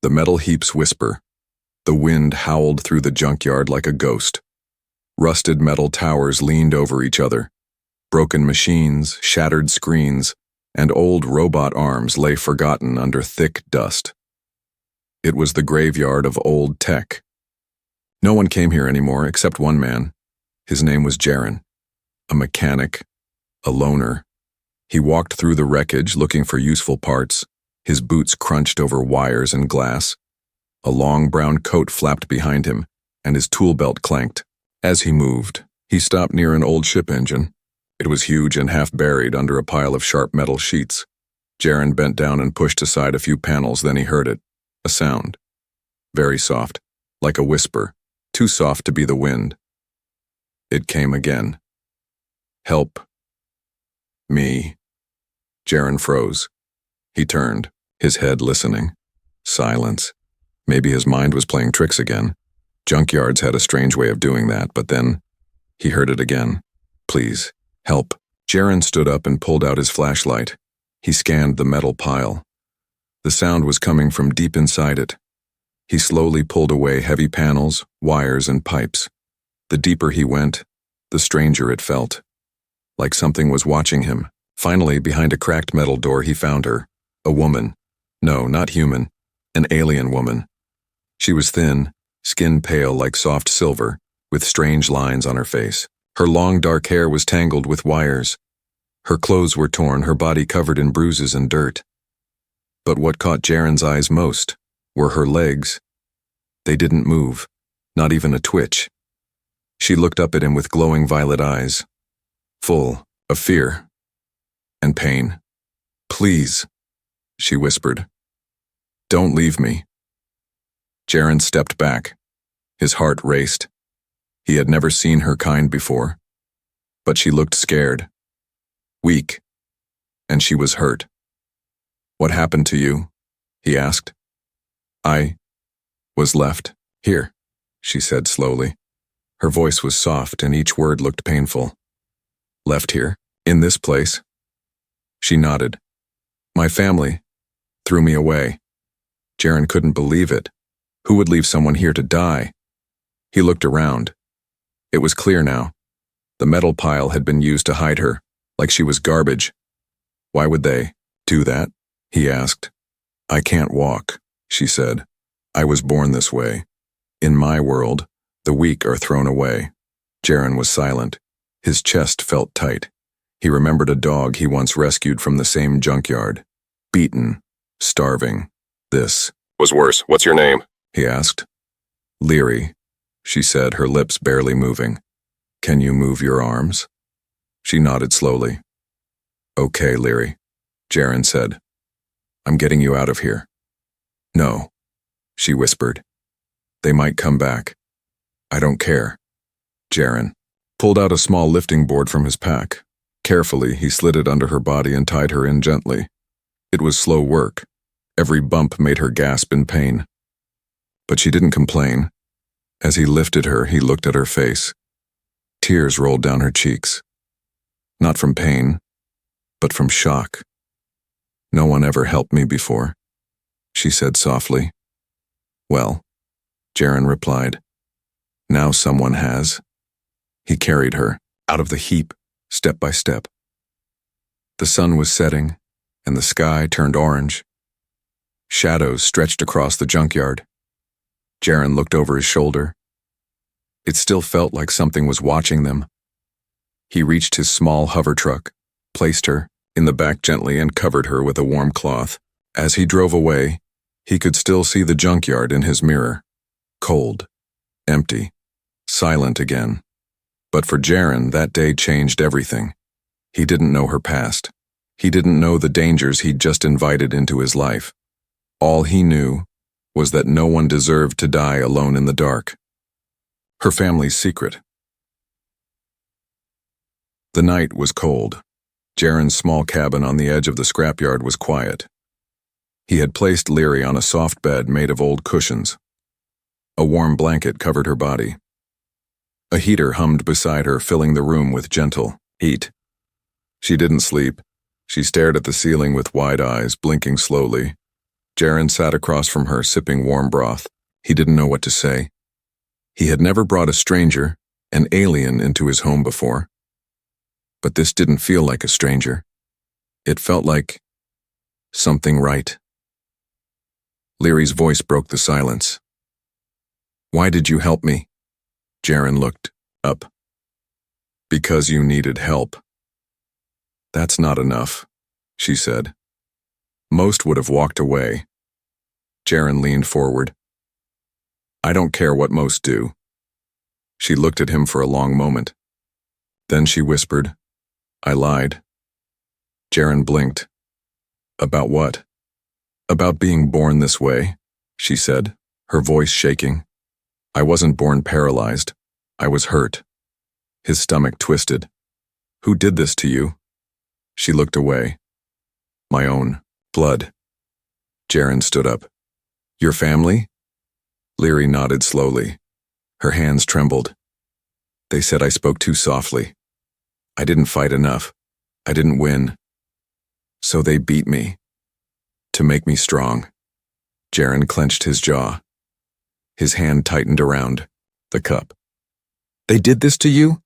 The metal heaps whisper. The wind howled through the junkyard like a ghost. Rusted metal towers leaned over each other. Broken machines, shattered screens, and old robot arms lay forgotten under thick dust. It was the graveyard of old tech. No one came here anymore except one man. His name was Jaren, a mechanic, a loner. He walked through the wreckage looking for useful parts. His boots crunched over wires and glass. A long brown coat flapped behind him, and his tool belt clanked. As he moved, he stopped near an old ship engine. It was huge and half buried under a pile of sharp metal sheets. Jaren bent down and pushed aside a few panels, then he heard it. A sound. Very soft, like a whisper, too soft to be the wind. It came again. Help. Me. Jaren froze. He turned, his head listening. Silence. Maybe his mind was playing tricks again. Junkyards had a strange way of doing that, but then he heard it again. Please, help. Jaren stood up and pulled out his flashlight. He scanned the metal pile. The sound was coming from deep inside it. He slowly pulled away heavy panels, wires, and pipes. The deeper he went, the stranger it felt. Like something was watching him. Finally, behind a cracked metal door, he found her. A woman. No, not human. An alien woman. She was thin, skin pale like soft silver, with strange lines on her face. Her long dark hair was tangled with wires. Her clothes were torn, her body covered in bruises and dirt. But what caught Jaren's eyes most were her legs. They didn't move, not even a twitch. She looked up at him with glowing violet eyes, full of fear and pain. Please, she whispered. Don't leave me. Jaren stepped back. His heart raced. He had never seen her kind before. But she looked scared, weak, and she was hurt. What happened to you? He asked. I was left here, she said slowly. Her voice was soft and each word looked painful. Left here? In this place? She nodded. My family threw me away. Jaren couldn't believe it. Who would leave someone here to die? He looked around. It was clear now. The metal pile had been used to hide her, like she was garbage. Why would they do that? He asked. I can't walk, she said. I was born this way. In my world, the weak are thrown away. Jaren was silent. His chest felt tight. He remembered a dog he once rescued from the same junkyard. Beaten, starving. This was worse. What's your name? He asked. Leary, she said, her lips barely moving. Can you move your arms? She nodded slowly. Okay, Leary, Jaren said. I'm getting you out of here. No, she whispered. They might come back. I don't care. Jaren pulled out a small lifting board from his pack. Carefully, he slid it under her body and tied her in gently. It was slow work. Every bump made her gasp in pain. But she didn't complain. As he lifted her, he looked at her face. Tears rolled down her cheeks. Not from pain, but from shock. No one ever helped me before, she said softly. Well, Jaren replied. Now someone has. He carried her out of the heap, step by step. The sun was setting, and the sky turned orange. Shadows stretched across the junkyard. Jaren looked over his shoulder. It still felt like something was watching them. He reached his small hover truck, placed her in the back gently, and covered her with a warm cloth. As he drove away, he could still see the junkyard in his mirror. Cold, empty, silent again. But for Jaren, that day changed everything. He didn't know her past. He didn't know the dangers he'd just invited into his life. All he knew was that no one deserved to die alone in the dark. Her family's secret. The night was cold. Jaren's small cabin on the edge of the scrapyard was quiet. He had placed Leary on a soft bed made of old cushions. A warm blanket covered her body. A heater hummed beside her, filling the room with gentle heat. She didn't sleep. She stared at the ceiling with wide eyes, blinking slowly. Jaren sat across from her, sipping warm broth. He didn't know what to say. He had never brought a stranger, an alien, into his home before. But this didn't feel like a stranger. It felt like something right. Leary's voice broke the silence. "Why did you help me?" Jaren looked up. "Because you needed help." "That's not enough," she said. "Most would have walked away." Jaren leaned forward. "I don't care what most do." She looked at him for a long moment. Then she whispered, "I lied." Jaren blinked. "About what?" "About being born this way," she said, her voice shaking. "I wasn't born paralyzed. I was hurt." His stomach twisted. "Who did this to you?" She looked away. "My own blood." Jaren stood up. "Your family?" Leary nodded slowly. Her hands trembled. "They said I spoke too softly. I didn't fight enough. I didn't win. So they beat me. To make me strong." Jaren clenched his jaw. His hand tightened around the cup. "They did this to you?"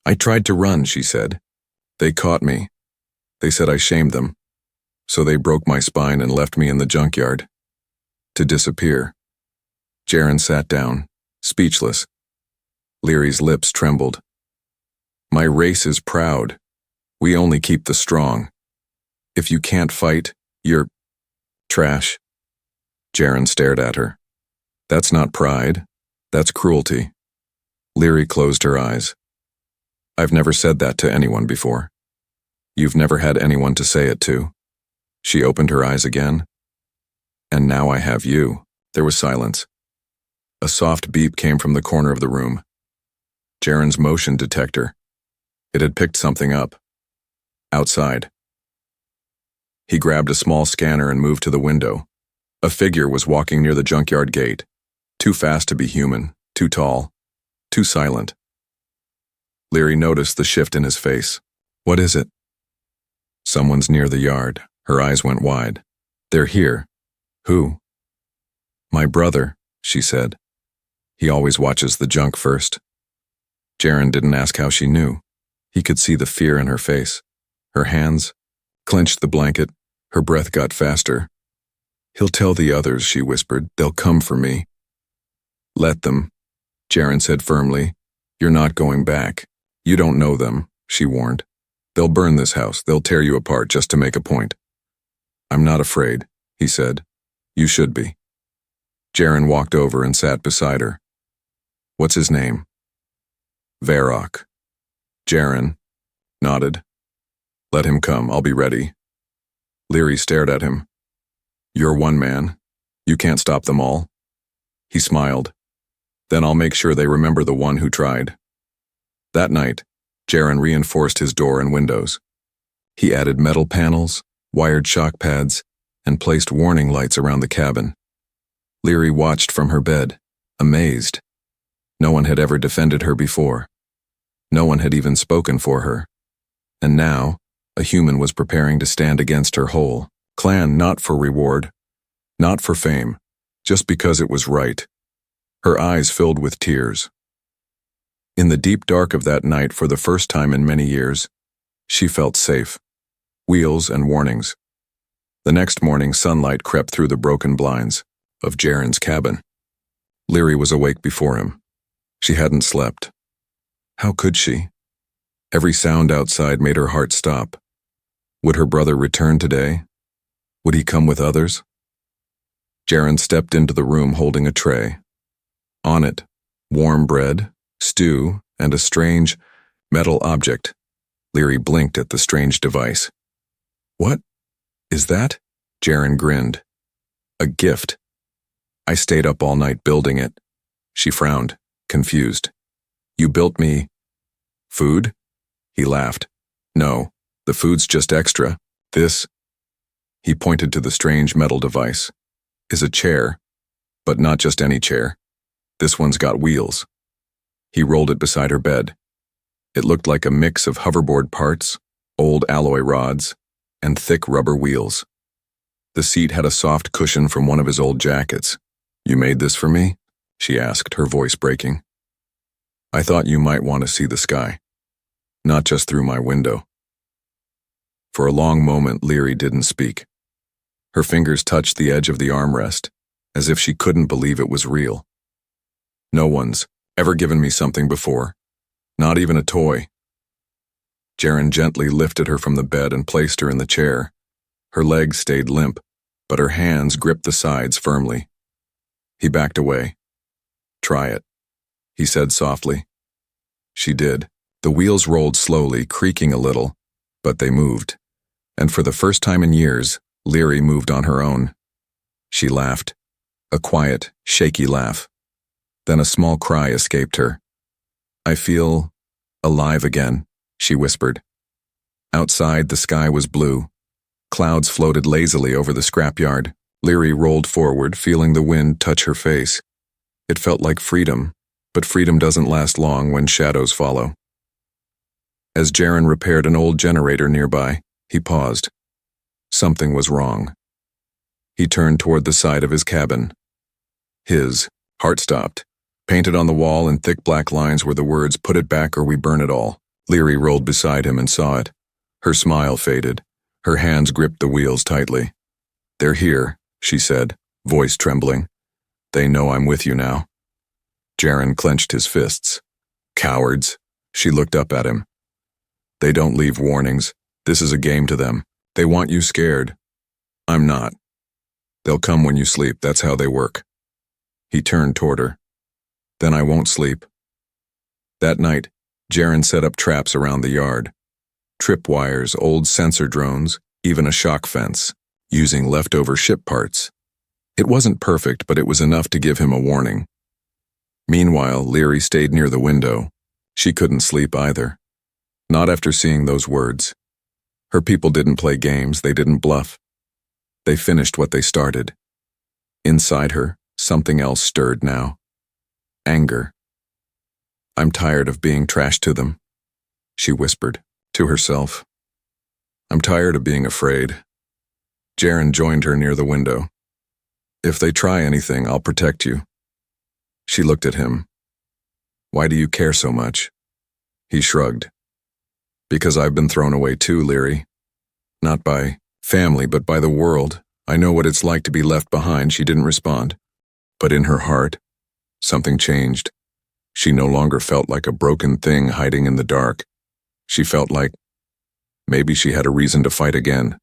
"I tried to run," she said. "They caught me. They said I shamed them. So they broke my spine and left me in the junkyard. To disappear." Jaren sat down, speechless. Leary's lips trembled. "My race is proud. We only keep the strong. If you can't fight, you're trash." Jaren stared at her. "That's not pride. That's cruelty." Leary closed her eyes. "I've never said that to anyone before." "You've never had anyone to say it to." She opened her eyes again. "And now I have you." There was silence. A soft beep came from the corner of the room. Jaren's motion detector. It had picked something up. Outside. He grabbed a small scanner and moved to the window. A figure was walking near the junkyard gate. Too fast to be human, too tall, too silent. Leary noticed the shift in his face. "What is it?" "Someone's near the yard." Her eyes went wide. "They're here." "Who?" "My brother," she said. "He always watches the junk first." Jaren didn't ask how she knew. He could see the fear in her face. Her hands clenched the blanket. Her breath got faster. "He'll tell the others," she whispered. "They'll come for me." "Let them," Jaren said firmly. "You're not going back. You don't know them," she warned. "They'll burn this house. They'll tear you apart just to make a point." "I'm not afraid," he said. "You should be." Jaren walked over and sat beside her. "What's his name?" "Varrock." Jaren nodded. "Let him come. I'll be ready." Leary stared at him. "You're one man. You can't stop them all." He smiled. "Then I'll make sure they remember the one who tried." That night, Jaren reinforced his door and windows. He added metal panels, wired shock pads, and placed warning lights around the cabin. Leary watched from her bed, amazed. No one had ever defended her before. No one had even spoken for her. And now, a human was preparing to stand against her whole clan, not for reward, not for fame, just because it was right. Her eyes filled with tears. In the deep dark of that night, for the first time in many years, she felt safe. Wheels and warnings. The next morning, sunlight crept through the broken blinds of Jaren's cabin. Leary was awake before him. She hadn't slept. How could she? Every sound outside made her heart stop. Would her brother return today? Would he come with others? Jaren stepped into the room holding a tray. On it, warm bread, stew, and a strange metal object. Leary blinked at the strange device. "What is that?" Jaren grinned. "A gift. I stayed up all night building it." She frowned, confused. "You built me food?" He laughed. "No, the food's just extra. This," he pointed to the strange metal device, "is a chair, but not just any chair. This one's got wheels." He rolled it beside her bed. It looked like a mix of hoverboard parts, old alloy rods, and thick rubber wheels. The seat had a soft cushion from one of his old jackets. "You made this for me?" she asked, her voice breaking. "I thought you might want to see the sky. Not just through my window." For a long moment, Leary didn't speak. Her fingers touched the edge of the armrest, as if she couldn't believe it was real. "No one's ever given me something before. Not even a toy." Jaren gently lifted her from the bed and placed her in the chair. Her legs stayed limp, but her hands gripped the sides firmly. He backed away. "Try it," he said softly. She did. The wheels rolled slowly, creaking a little, but they moved. And for the first time in years, Leary moved on her own. She laughed, a quiet, shaky laugh. Then a small cry escaped her. "I feel alive again," she whispered. Outside, the sky was blue. Clouds floated lazily over the scrapyard. Leary rolled forward, feeling the wind touch her face. It felt like freedom, but freedom doesn't last long when shadows follow. As Jaren repaired an old generator nearby, he paused. Something was wrong. He turned toward the side of his cabin. His heart stopped. Painted on the wall in thick black lines were the words, "Put it back or we burn it all." Leary rolled beside him and saw it. Her smile faded. Her hands gripped the wheels tightly. "They're here," she said, voice trembling. "They know I'm with you now." Jaren clenched his fists. "Cowards." She looked up at him. "They don't leave warnings. This is a game to them. They want you scared. I'm not. They'll come when you sleep. That's how they work." He turned toward her. "Then I won't sleep." That night, Jaren set up traps around the yard. Tripwires, old sensor drones, even a shock fence, using leftover ship parts. It wasn't perfect, but it was enough to give him a warning. Meanwhile, Leary stayed near the window. She couldn't sleep either. Not after seeing those words. Her people didn't play games, they didn't bluff. They finished what they started. Inside her, something else stirred now. Anger. "I'm tired of being trash to them," she whispered, to herself. "I'm tired of being afraid." Jaren joined her near the window. "If they try anything, I'll protect you." She looked at him. "Why do you care so much?" He shrugged. "Because I've been thrown away too, Leary. Not by family, but by the world. I know what it's like to be left behind." She didn't respond. But in her heart, something changed. She no longer felt like a broken thing hiding in the dark. She felt like maybe she had a reason to fight again.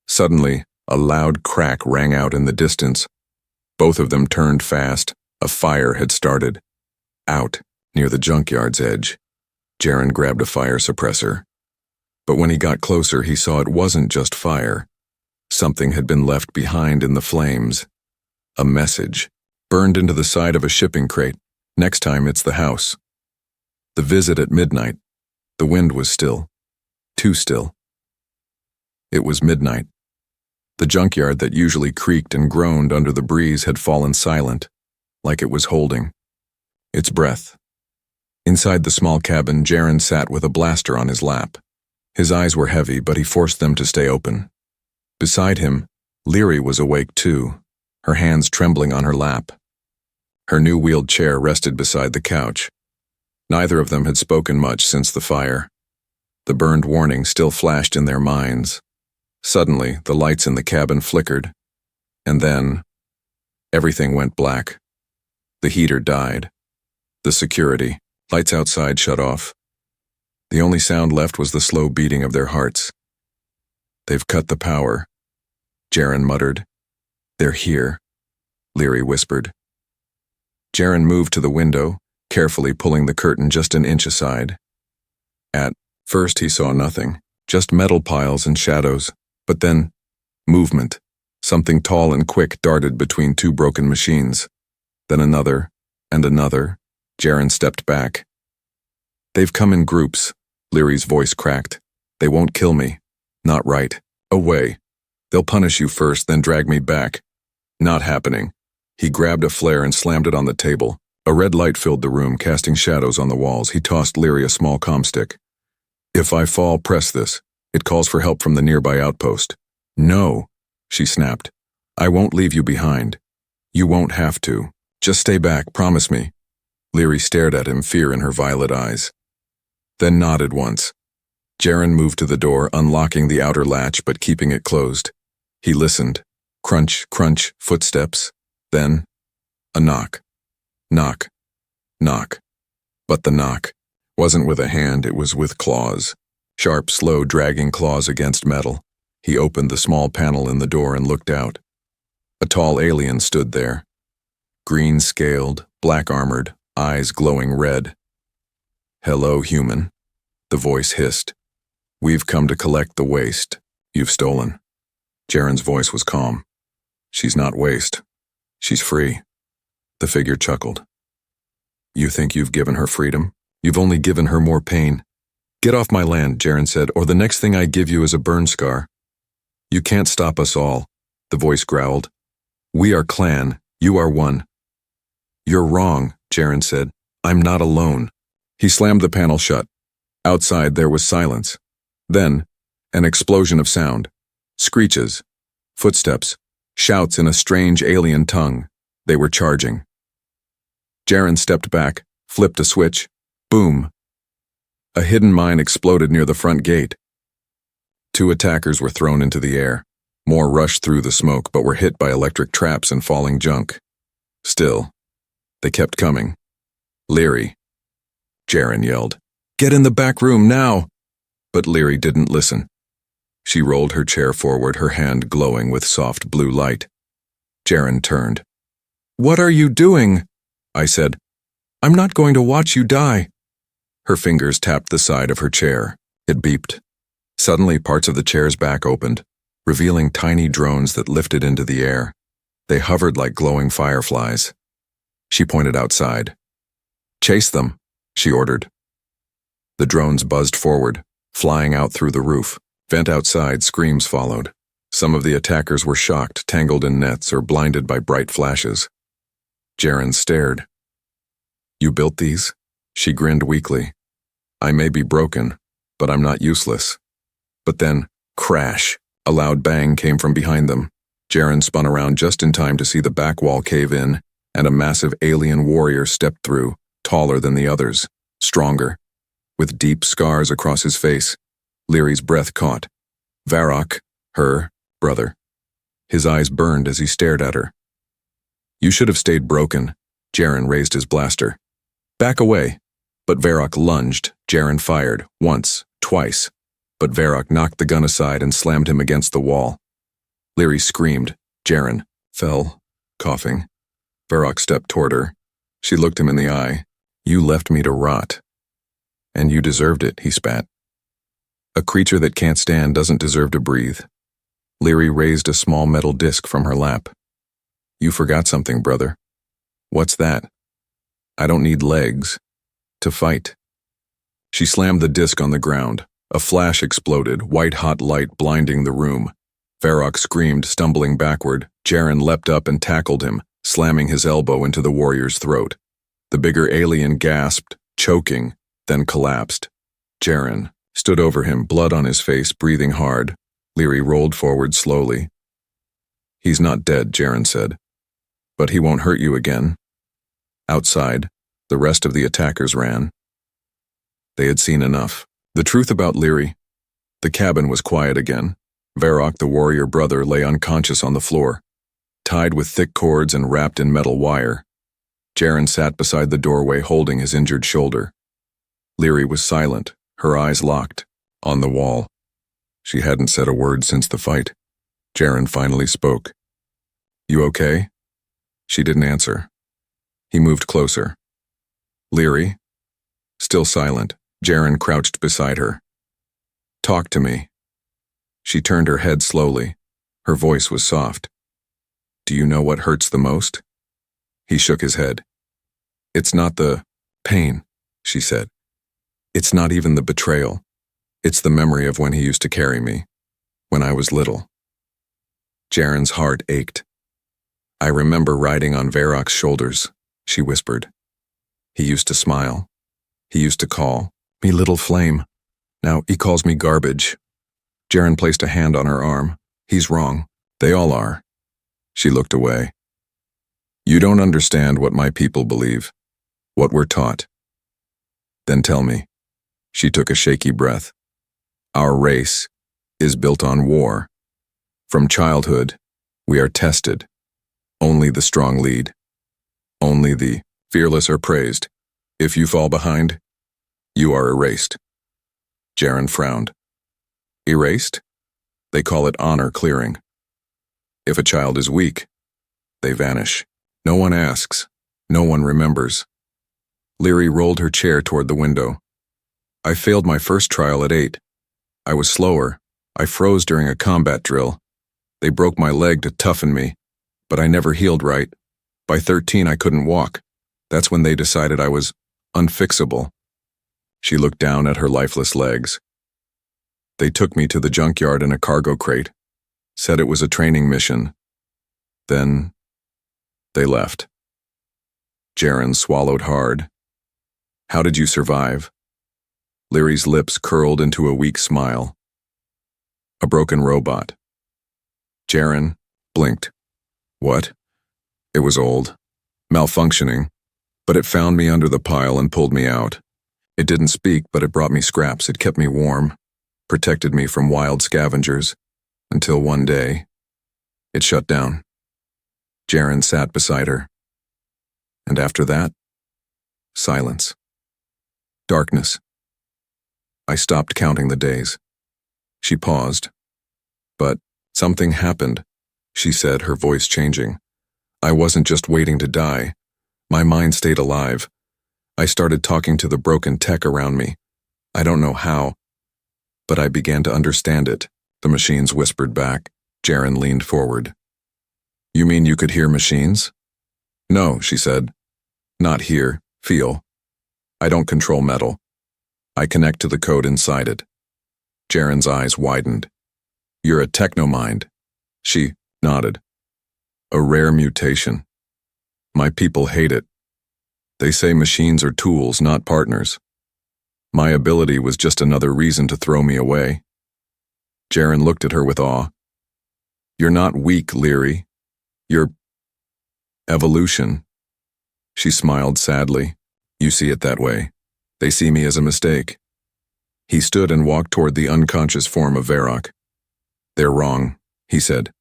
Suddenly, a loud crack rang out in the distance. Both of them turned fast. A fire had started. Out, near the junkyard's edge. Jaren grabbed a fire suppressor. But when he got closer, he saw it wasn't just fire. Something had been left behind in the flames. A message, burned into the side of a shipping crate. "Next time it's the house." The visit at midnight. The wind was still. Too still. It was midnight. The junkyard that usually creaked and groaned under the breeze had fallen silent, like it was holding its breath. Inside the small cabin, Jaren sat with a blaster on his lap. His eyes were heavy, but he forced them to stay open. Beside him, Leary was awake too, her hands trembling on her lap. Her new wheeled chair rested beside the couch. Neither of them had spoken much since the fire. The burned warning still flashed in their minds. Suddenly, the lights in the cabin flickered. And then, everything went black. The heater died. The security, lights outside shut off. The only sound left was the slow beating of their hearts. "They've cut the power," Jaren muttered. "They're here," Leary whispered. Jaren moved to the window, carefully pulling the curtain just an inch aside. At first he saw nothing, just metal piles and shadows. But then, movement. Something tall and quick darted between two broken machines. Then another, and another. Jaren stepped back. "They've come in groups," Leary's voice cracked. "They won't kill me. Not right. Away. They'll punish you first, then drag me back." "Not happening." He grabbed a flare and slammed it on the table. A red light filled the room, casting shadows on the walls. He tossed Leary a small comm stick. "If I fall, press this. It calls for help from the nearby outpost." "No." she snapped. I won't leave you behind. You won't have to. Just stay back, promise me. Leary stared at him, fear in her violet eyes. Then nodded once. Jaren moved to the door, unlocking the outer latch but keeping it closed. He listened. Crunch, crunch, footsteps. Then, a knock. Knock. Knock. But the knock wasn't with a hand, it was with claws. Sharp, slow, dragging claws against metal. He opened the small panel in the door and looked out. A tall alien stood there. Green-scaled, black-armored, eyes glowing red. Hello, human. The voice hissed. We've come to collect the waste you've stolen. Jaren's voice was calm. She's not waste. She's free. The figure chuckled. You think you've given her freedom? You've only given her more pain. Get off my land, Jaren said, or the next thing I give you is a burn scar. You can't stop us all, the voice growled. We are clan, you are one. You're wrong, Jaren said. I'm not alone. He slammed the panel shut. Outside there was silence. Then, an explosion of sound. Screeches. Footsteps. Shouts in a strange alien tongue. They were charging. Jaren stepped back, flipped a switch. Boom. A hidden mine exploded near the front gate. 2 attackers were thrown into the air. More rushed through the smoke but were hit by electric traps and falling junk. Still, they kept coming. Leary. Jaren yelled, Get in the back room now! But Leary didn't listen. She rolled her chair forward, her hand glowing with soft blue light. Jaren turned. What are you doing? I said. I'm not going to watch you die. Her fingers tapped the side of her chair. It beeped. Suddenly, parts of the chair's back opened, revealing tiny drones that lifted into the air. They hovered like glowing fireflies. She pointed outside. Chase them, she ordered. The drones buzzed forward, flying out through the roof. Vent outside, screams followed. Some of the attackers were shocked, tangled in nets, or blinded by bright flashes. Jaren stared. You built these? She grinned weakly. I may be broken, but I'm not useless. But then, crash! A loud bang came from behind them. Jaren spun around just in time to see the back wall cave in, and a massive alien warrior stepped through, taller than the others, stronger, with deep scars across his face. Leary's breath caught. Varrock, her brother. His eyes burned as he stared at her. You should have stayed broken. Jaren raised his blaster. Back away. But Varrock lunged. Jaren fired, once, twice. But Varrock knocked the gun aside and slammed him against the wall. Leary screamed. Jaren fell, coughing. Varrock stepped toward her. She looked him in the eye. You left me to rot. And you deserved it, he spat. A creature that can't stand doesn't deserve to breathe. Leary raised a small metal disc from her lap. You forgot something, brother. What's that? I don't need legs. To fight. She slammed the disc on the ground. A flash exploded, white-hot light blinding the room. Varrock screamed, stumbling backward. Jaren leapt up and tackled him, slamming his elbow into the warrior's throat. The bigger alien gasped, choking, then collapsed. Jaren stood over him, blood on his face, breathing hard. Leary rolled forward slowly. He's not dead, Jaren said. But he won't hurt you again. Outside, the rest of the attackers ran. They had seen enough. The truth about Leary. The cabin was quiet again. Varrock, the warrior brother, lay unconscious on the floor, tied with thick cords and wrapped in metal wire. Jaren sat beside the doorway holding his injured shoulder. Leary was silent, her eyes locked, on the wall. She hadn't said a word since the fight. Jaren finally spoke. You okay? She didn't answer. He moved closer. Leary? Still silent, Jaren crouched beside her. Talk to me. She turned her head slowly. Her voice was soft. Do you know what hurts the most? He shook his head. It's not the pain, she said. It's not even the betrayal. It's the memory of when he used to carry me, when I was little. Jaren's heart ached. I remember riding on Varrock's shoulders, she whispered. He used to smile. He used to call me Little Flame. Now he calls me garbage. Jaren placed a hand on her arm. He's wrong. They all are. She looked away. You don't understand what my people believe, what we're taught. Then tell me. She took a shaky breath. Our race is built on war. From childhood, we are tested. Only the strong lead. Only the fearless are praised. If you fall behind, you are erased. Jaren frowned. Erased? They call it honor clearing. If a child is weak, they vanish. No one asks. No one remembers. Leary rolled her chair toward the window. I failed my first trial at 8. I was slower. I froze during a combat drill. They broke my leg to toughen me, but I never healed right. By 13, I couldn't walk. That's when they decided I was unfixable. She looked down at her lifeless legs. They took me to the junkyard in a cargo crate, said it was a training mission. Then they left. Jaren swallowed hard. How did you survive? Leary's lips curled into a weak smile. A broken robot. Jaren blinked. What? It was old, malfunctioning, but it found me under the pile and pulled me out. It didn't speak, but it brought me scraps. It kept me warm, protected me from wild scavengers, until one day, it shut down. Jaren sat beside her. And after that, silence. Darkness. I stopped counting the days. She paused. But something happened, she said, her voice changing. I wasn't just waiting to die. My mind stayed alive. I started talking to the broken tech around me. I don't know how, but I began to understand it, the machines whispered back. Jaren leaned forward. You mean you could hear machines? No, she said. Not hear, feel. I don't control metal. I connect to the code inside it. Jaren's eyes widened. You're a technomind. She nodded. A rare mutation. My people hate it. They say machines are tools, not partners. My ability was just another reason to throw me away. Jaren looked at her with awe. You're not weak, Leary. You're evolution. She smiled sadly. You see it that way. They see me as a mistake. He stood and walked toward the unconscious form of Varrock. They're wrong, he said.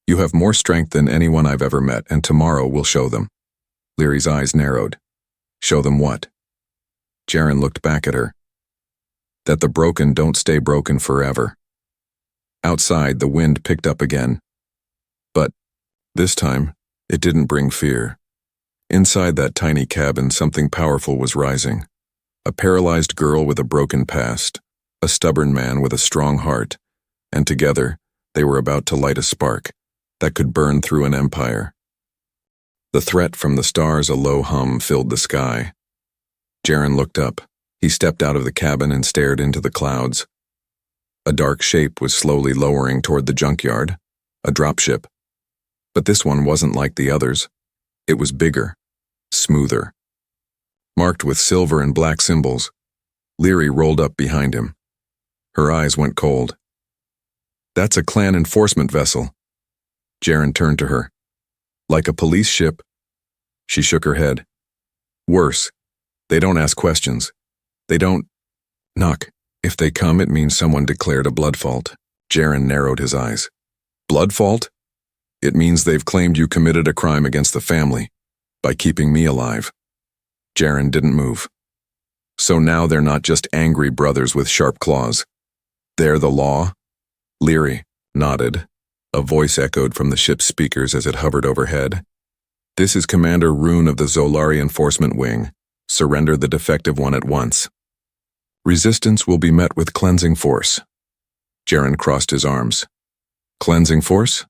You have more strength than anyone I've ever met, and tomorrow we'll show them. Leary's eyes narrowed. Show them what? Jaren looked back at her. That the broken don't stay broken forever. Outside, the wind picked up again. But this time, it didn't bring fear. Inside that tiny cabin, something powerful was rising. A paralyzed girl with a broken past, a stubborn man with a strong heart, and together, they were about to light a spark that could burn through an empire. The threat from the stars, a low hum, filled the sky. Jaren looked up. He stepped out of the cabin and stared into the clouds. A dark shape was slowly lowering toward the junkyard, a dropship. But this one wasn't like the others. It was bigger, smoother. Marked with silver and black symbols, Leary rolled up behind him. Her eyes went cold. That's a clan enforcement vessel. Jaren turned to her. Like a police ship? She shook her head. Worse, they don't ask questions. They don't knock. If they come, it means someone declared a blood fault. Jaren narrowed his eyes. Blood fault? It means they've claimed you committed a crime against the family by keeping me alive. Jaren didn't move. So now they're not just angry brothers with sharp claws. They're the law? Leary nodded. A voice echoed from the ship's speakers as it hovered overhead. This is Commander Rune of the Zolari Enforcement Wing. Surrender the defective one at once. Resistance will be met with cleansing force. Jaren crossed his arms. Cleansing force?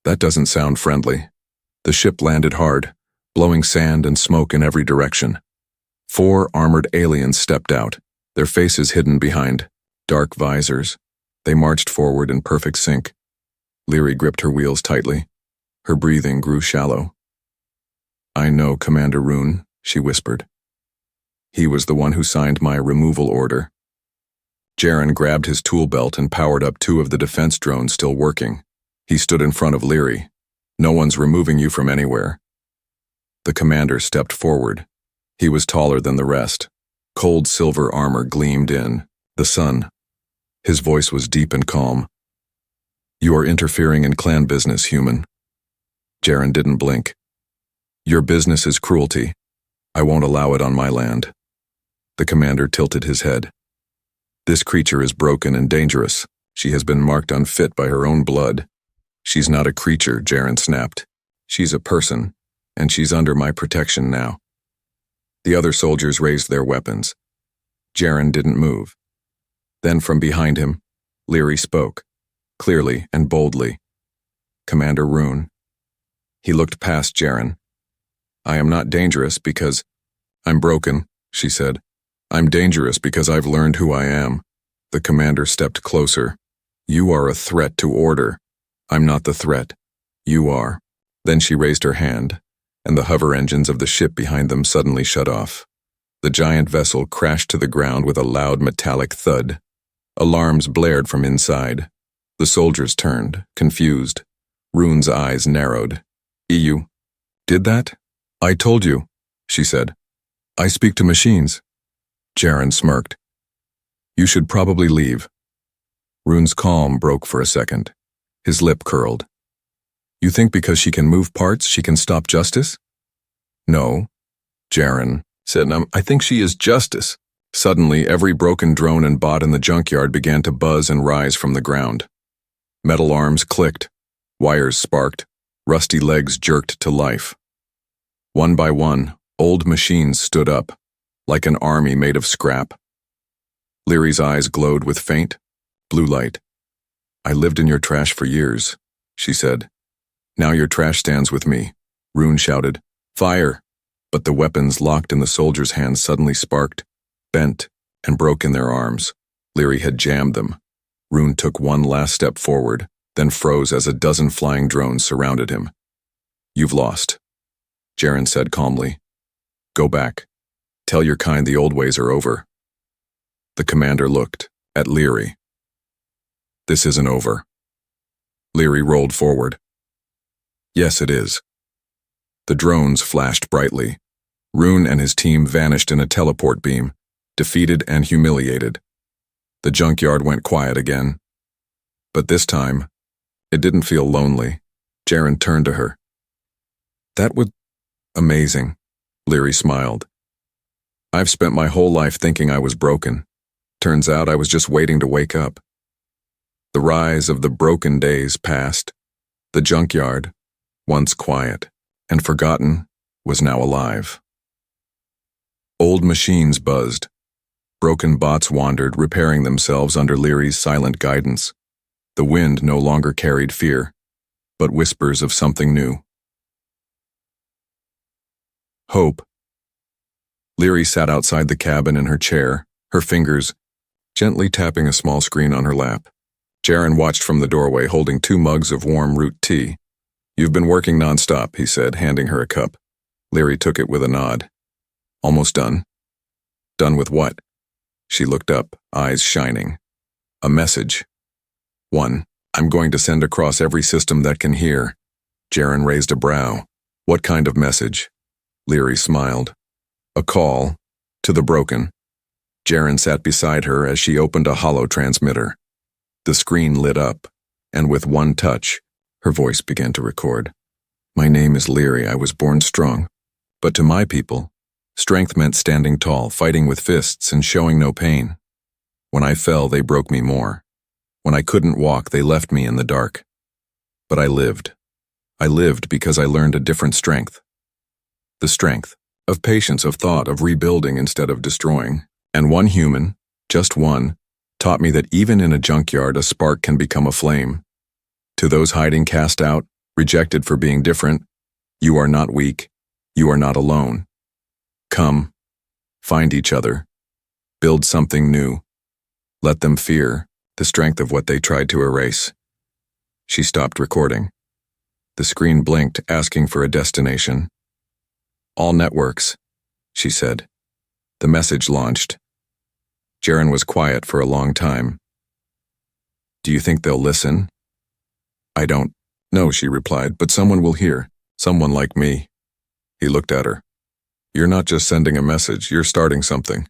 That doesn't sound friendly. The ship landed hard, blowing sand and smoke in every direction. 4 armored aliens stepped out, their faces hidden behind dark visors. They marched forward in perfect sync. Leary gripped her wheels tightly. Her breathing grew shallow. I know Commander Rune, she whispered. He was the one who signed my removal order. Jaren grabbed his tool belt and powered up 2 of the defense drones still working. He stood in front of Leary. No one's removing you from anywhere. The commander stepped forward. He was taller than the rest. Cold silver armor gleamed in the sun. His voice was deep and calm. You are interfering in clan business, human. Jaren didn't blink. Your business is cruelty. I won't allow it on my land. The commander tilted his head. This creature is broken and dangerous. She has been marked unfit by her own blood. She's not a creature, Jaren snapped. She's a person, and she's under my protection now. The other soldiers raised their weapons. Jaren didn't move. Then from behind him, Leary spoke, clearly and boldly. Commander Rune. He looked past Jaren. I am not dangerous because I'm broken, she said. I'm dangerous because I've learned who I am. The commander stepped closer. You are a threat to order. I'm not the threat. You are. Then she raised her hand, and the hover engines of the ship behind them suddenly shut off. The giant vessel crashed to the ground with a loud metallic thud. Alarms blared from inside. The soldiers turned, confused. Rune's eyes narrowed. You did that? I told you, she said. I speak to machines. Jaren smirked. You should probably leave. Rune's calm broke for a second. His lip curled. You think because she can move parts, she can stop justice? No, Jaren said. I think she is justice. Suddenly, every broken drone and bot in the junkyard began to buzz and rise from the ground. Metal arms clicked. Wires sparked. Rusty legs jerked to life. One by one, old machines stood up, like an army made of scrap. Leary's eyes glowed with faint, blue light. I lived in your trash for years, she said. Now your trash stands with me. Rune shouted, Fire! But the weapons locked in the soldiers' hands suddenly sparked, bent, and broke in their arms. Leary had jammed them. Rune took one last step forward, then froze as a dozen flying drones surrounded him. You've lost, Jaren said calmly. Go back. Tell your kind the old ways are over. The commander looked at Leary. This isn't over. Leary rolled forward. Yes, it is. The drones flashed brightly. Rune and his team vanished in a teleport beam, defeated and humiliated. The junkyard went quiet again. But this time, it didn't feel lonely. Jaren turned to her. That was amazing, Leary smiled. I've spent my whole life thinking I was broken. Turns out I was just waiting to wake up. The rise of the broken days passed. The junkyard, once quiet and forgotten, was now alive. Old machines buzzed. Broken bots wandered, repairing themselves under Leary's silent guidance. The wind no longer carried fear, but whispers of something new. Hope. Leary sat outside the cabin in her chair, her fingers gently tapping a small screen on her lap. Jaren watched from the doorway, holding 2 mugs of warm root tea. You've been working nonstop, he said, handing her a cup. Leary took it with a nod. Almost done. Done with what? She looked up, eyes shining. A message. 1. I'm going to send across every system that can hear. Jaren raised a brow. What kind of message? Leary smiled. A call to the broken. Jaren sat beside her as she opened a hollow transmitter. The screen lit up, and with one touch, her voice began to record. My name is Leary. I was born strong. But to my people, strength meant standing tall, fighting with fists, and showing no pain. When I fell, they broke me more. When I couldn't walk, they left me in the dark. But I lived. I lived because I learned a different strength. The strength of patience, of thought, of rebuilding instead of destroying. And one human, just one, taught me that even in a junkyard, a spark can become a flame. To those hiding, cast out, rejected for being different, you are not weak. You are not alone. Come, find each other. Build something new. Let them fear the strength of what they tried to erase. She stopped recording. The screen blinked, asking for a destination. All networks, she said. The message launched. Jaren was quiet for a long time. Do you think they'll listen? I don't No, she replied, but someone will hear. Someone like me. He looked at her. You're not just sending a message, you're starting something.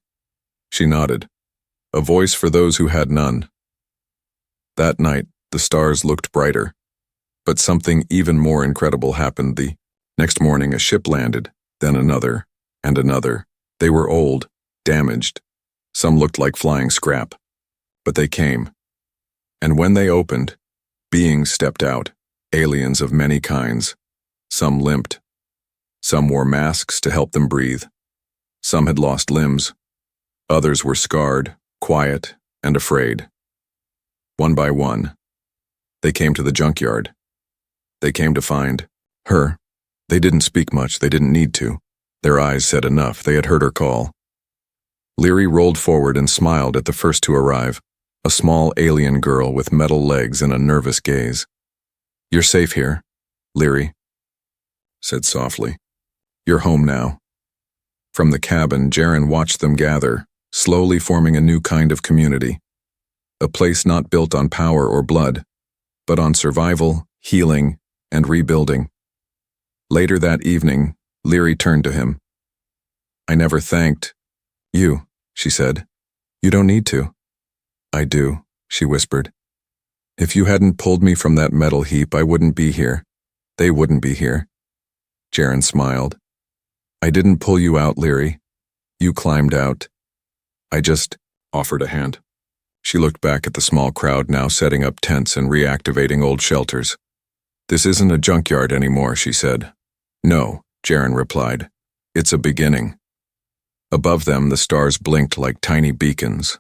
She nodded. A voice for those who had none. That night, the stars looked brighter. But something even more incredible happened. The next morning, a ship landed, then another, and another. They were old, damaged. Some looked like flying scrap. But they came. And when they opened, beings stepped out, aliens of many kinds. Some limped. Some wore masks to help them breathe. Some had lost limbs. Others were scarred, quiet, and afraid. One by one, they came to the junkyard. They came to find her. They didn't speak much, they didn't need to. Their eyes said enough, they had heard her call. Leary rolled forward and smiled at the first to arrive, a small alien girl with metal legs and a nervous gaze. You're safe here, Leary said softly. You're home now. From the cabin, Jaren watched them gather, slowly forming a new kind of community. A place not built on power or blood, but on survival, healing, and rebuilding. Later that evening, Leary turned to him. I never thanked you, she said. You don't need to. I do, she whispered. If you hadn't pulled me from that metal heap, I wouldn't be here. They wouldn't be here. Jaren smiled. I didn't pull you out, Leary. You climbed out. I just offered a hand. She looked back at the small crowd now setting up tents and reactivating old shelters. This isn't a junkyard anymore, she said. No, Jaren replied. It's a beginning. Above them, the stars blinked like tiny beacons,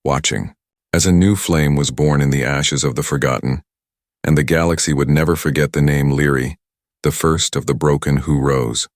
watching, as a new flame was born in the ashes of the forgotten, and the galaxy would never forget the name Leary, the first of the broken who rose.